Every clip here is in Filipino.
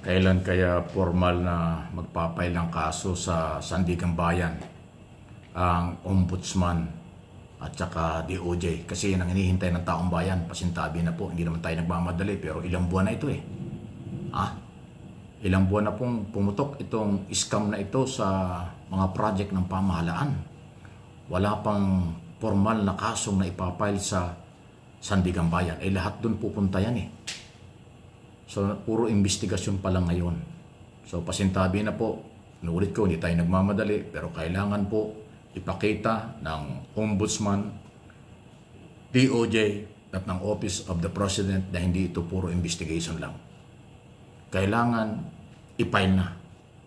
Kailan kaya formal na magpapay ng kaso sa Sandigan Bayan ang Ombudsman at saka DOJ? Kasi yan ang hinihintay ng taong bayan. Pasintabi na po, hindi naman tayo nagmamadali, pero ilang buwan na ito eh. Ilang buwan na pong pumutok itong scam na ito sa mga project ng pamahalaan. Wala pang formal na kasong na ipapile sa Sandigan Bayan. Lahat dun pupunta yan eh. So, puro investigasyon pa lang ngayon. So, pasintabi na po. Inuulit ko, hindi tayo nagmamadali. Pero kailangan po ipakita ng Ombudsman, DOJ, at ng Office of the President na hindi ito puro investigation lang. Kailangan i-file na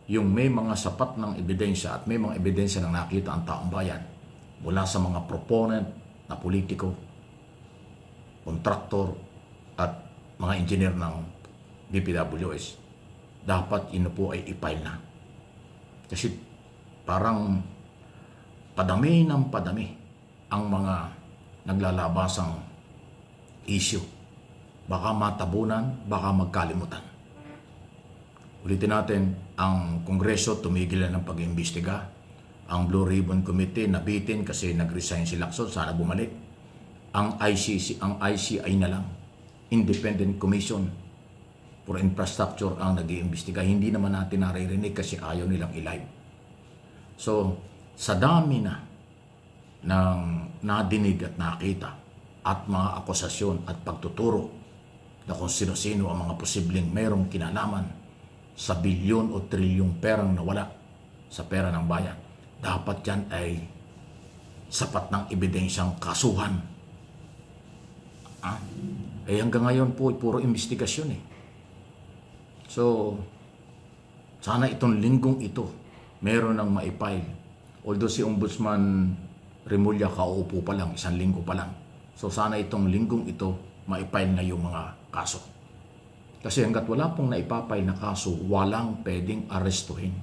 yung may mga sapat ng ebidensya at may mga ebidensya na nakita ang taong bayan mula sa mga proponent na politiko, kontraktor, at mga engineer ng DPWS. Dapat ino po ay i-file na. Kasi parang padami ng padami ang mga naglalabasang issue. Baka matabunan, baka magkalimutan. Ulitin natin, ang Kongreso tumigil na ng pag-iimbestiga. Ang Blue Ribbon Committee nabitin kasi nag-resign si Lacson, sana bumalik. Ang ICI na lang, Independent Commission for Infrastructure ang nag-iimbestiga. Hindi naman natin naririnig kasi ayaw nilang i-live. So, sa dami na ng nadinig at nakita at mga akusasyon at pagtuturo na kung sino-sino ang mga posibleng mayroong kinalaman sa bilyon o trilyong perang nawala sa pera ng bayan, dapat yan ay sapat ng ebidensyang kasuhan. Hanggang ngayon po, puro investigasyon eh. So, sana itong linggong ito, meron ng maipile. Although si Ombudsman Remulla kauupo pa lang, 1 linggo pa lang. So, sana itong linggong ito, maipile na yung mga kaso. Kasi hanggat wala pong naipapile na kaso, walang pwedeng arestuhin.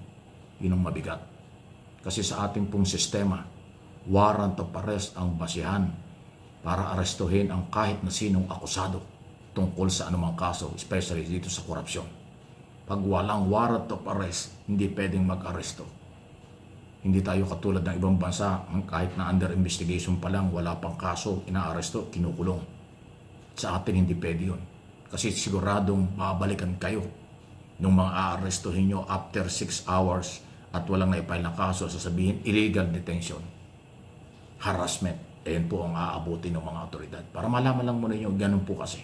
Yun ang mabigat. Kasi sa ating pong sistema, warrant of arrest ang basihan para arestuhin ang kahit na sinong akusado tungkol sa anumang kaso, especially dito sa korupsyon. Pag walang warrant of arrest, hindi pwedeng mag-aresto. Hindi tayo katulad ng ibang bansa, kahit na under investigation pa lang, wala pang kaso, inaaresto, kinukulong. Sa atin hindi pwede yun. Kasi siguradong babalikan kayo nung mga aarestohin nyo after 6 hours at walang naipile na kaso, sasabihin illegal detention, harassment. Ayan po ang aabutin ng mga otoridad. Para malaman lang muna nyo, ganun po kasi.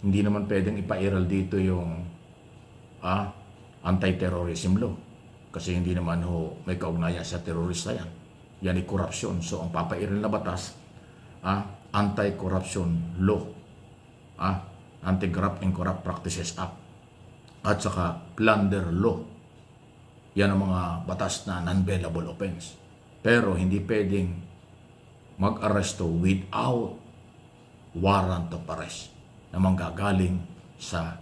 Hindi naman pwedeng ipairal dito yung anti-terrorism law. Kasi hindi naman may kaugnayan sa terorista yan. Yan ay korupsyon. So ang papairal na batas, anti-corruption law. Anti-Graft and Corrupt Practices Act. At saka plunder law. Yan ang mga batas na non-bailable offense. Pero hindi pwedeng mag-aresto without warrant of arrest na manggagaling sa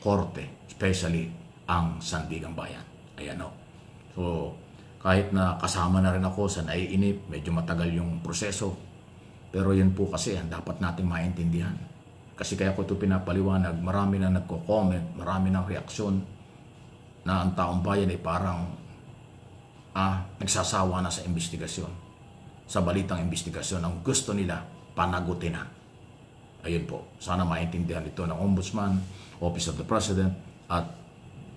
korte, especially ang Sandigan Bayan. Ayan o. So, kahit na kasama na rin ako sa naiinip, medyo matagal yung proseso, pero yun po kasi ang dapat nating maintindihan. Kasi kaya ko ito pinapaliwanag, marami na nagko-comment, marami ng reaksyon na ang taong bayan ay parang nagsasawa na sa investigasyon, sa balitang investigasyon. Ang gusto nila, panagutin na. Ayun po, sana maintindihan ito ng Ombudsman, Office of the President, at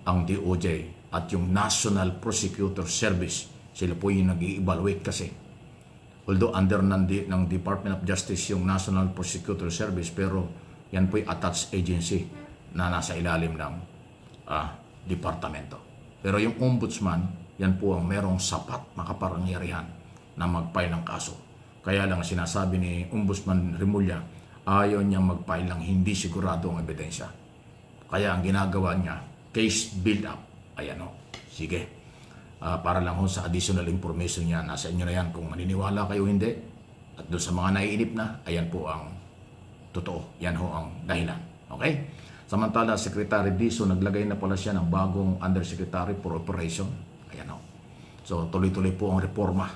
ang DOJ, at yung National Prosecutor Service. Sila po yung nag-i-evaluate kasi. Although under ng Department of Justice yung National Prosecutor Service, pero yan po yung attached agency na nasa ilalim ng departamento. Pero yung Ombudsman, yan po ang merong sapat makapangyarihan na mag-file ng kaso. Kaya lang sinasabi ni Ombudsman Remulla, ayaw niyang mag-file ng hindi sigurado ang ebidensya. Kaya ang ginagawa niya, case build-up. Ayan o. Sige. Para lang sa additional information niya, nasa inyo na yan kung maniniwala kayo hindi. At doon sa mga naiinip na, ayan po ang totoo. Yan ho ang dahilan. Okay? Samantala, Secretary Dizon, naglagay na pala siya ng bagong Undersecretary for Operation. Ayan o. So, tuloy-tuloy po ang reforma.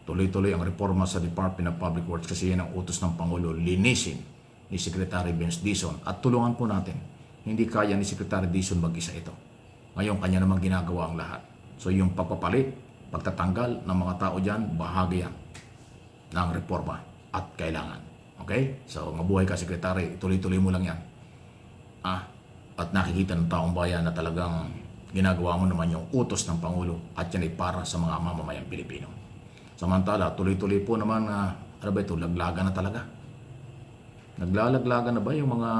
Tuloy-tuloy ang reforma sa Department of Public Works kasi yan ang utos ng Pangulo, linisin ni Secretary Vince Dizon at tulungan po natin hindi kaya ni Secretary Dizon mag-isa ito. Ngayon, kanya naman ginagawa ang lahat. So, yung pagpapalit, pagtatanggal ng mga tao dyan, bahagi yan ng reforma at kailangan. Okay? So, mabuhay ka, Secretary. Tuloy-tuloy mo lang yan. At nakikita ng taong bayan na talagang ginagawa mo naman yung utos ng Pangulo at yan ay para sa mga mamamayang Pilipino. Samantala, tuloy-tuloy po naman ano ba ito, laglagan na talaga. Naglalaglagan na ba yung mga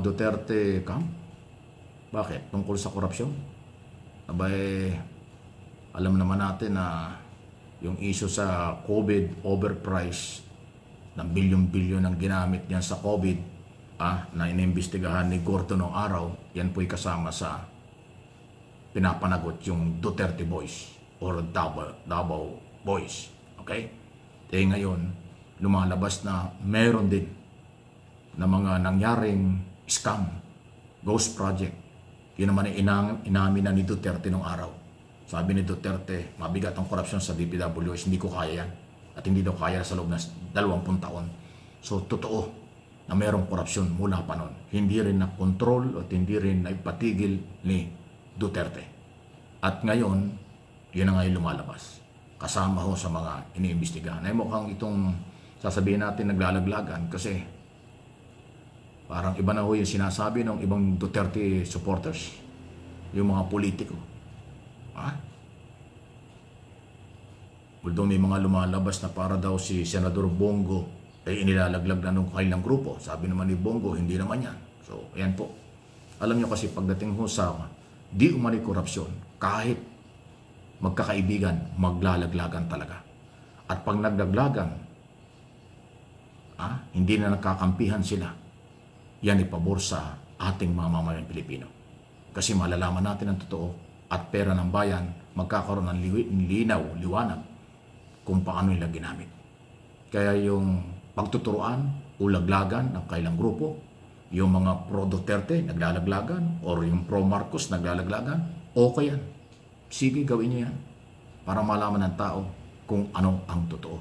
Duterte camp? Bakit? Tungkol sa korupsyon? Abay, alam naman natin na yung issue sa COVID overprice ng bilyon-bilyon ang ginamit niyan sa COVID na inimbestigahan ni Gordo noong araw, yan po'y kasama sa pinapanagot yung Duterte Boys or Davao Boys. Okay? Ngayon, lumalabas na meron din na mga nangyaring scam, ghost project. Yun naman ay inamin na ni Duterte noong araw. Sabi ni Duterte, mabigat ang korupsyon sa DPWH, hindi ko kaya yan. At hindi daw kaya sa loob ng 20 taon. So, totoo na mayroong korupsyon mula pa noon. Hindi rin na-control at hindi rin naipatigil ni Duterte. At ngayon, yun na ngayon lumalabas. Kasama ho sa mga iniimbestigahan. Ay mukhang itong sasabihin natin naglalaglagan kasi parang iba na ho yung sinasabi ng ibang Duterte supporters, yung mga politiko. Although may mga lumalabas na para daw si Senador Bongo ay inilalaglag na nung kailang grupo. Sabi naman ni Bongo, hindi naman yan. So, ayan po. Alam nyo kasi pagdating ho sa di umani korupsyon, kahit magkakaibigan, maglalaglagan talaga. At pag naglaglagan, hindi na nagkakampihan sila. Yan ipabor sa ating mga mamamayang Pilipino. Kasi malalaman natin ang totoo at pera ng bayan, magkakaroon ng linaw, liwanag kung paano nila ginamit. Kaya yung pagtuturuan, ulaglagan ng kailang grupo, yung mga pro-Duterte naglalaglagan or yung pro-Marcos naglalaglagan, okay yan. Sige, gawin niyo yan para malaman ng tao kung ano ang totoo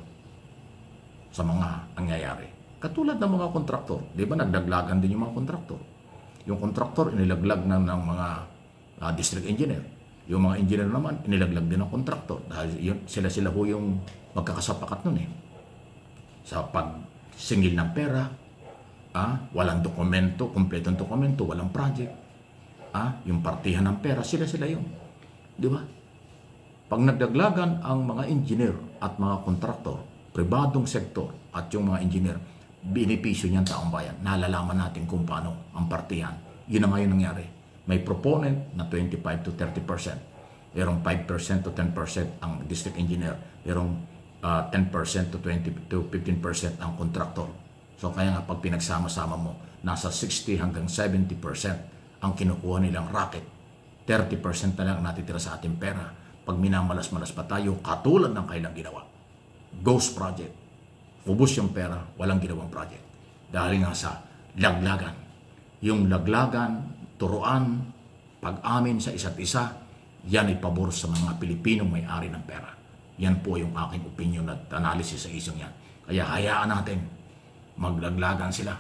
sa mga nangyayari. Katulad ng mga kontraktor. Di ba nagdaglagan din yung mga kontraktor? Yung kontraktor, inilaglag ng mga district engineer. Yung mga engineer naman, inilaglag din ng kontraktor. Dahil sila ho yung magkakasapakat nun sa pagsingil ng pera, walang dokumento, kumpletong dokumento, walang project, yung partihan ng pera, sila yun. Di ba? Pag nagdaglagan ang mga engineer at mga kontraktor, pribadong sektor at yung mga engineer, benepisyo niyan taong bayan. Nalalaman natin kung paano ang partihan. Yun na ngayon nangyari. May proponent na 25 to 30%. Merong 5% to 10% ang district engineer. Merong 10% to 20 to 15% ang kontraktor. So kaya nga pag pinagsama-sama mo, nasa 60 hanggang 70% ang kinukuha nilang racket. 30% na lang natitira sa ating pera. Pag minamalas-malas pa tayo, katulad ng kailang ginawa. Ghost project. Ubus yung pera, walang ginawang project. Dahil nga sa laglagan. Yung laglagan, turuan, pag-amin sa isa't isa, yan ay pabor sa mga Pilipinong may-ari ng pera. Yan po yung aking opinion at analysis sa isang yan. Kaya hayaan natin, maglaglagan sila.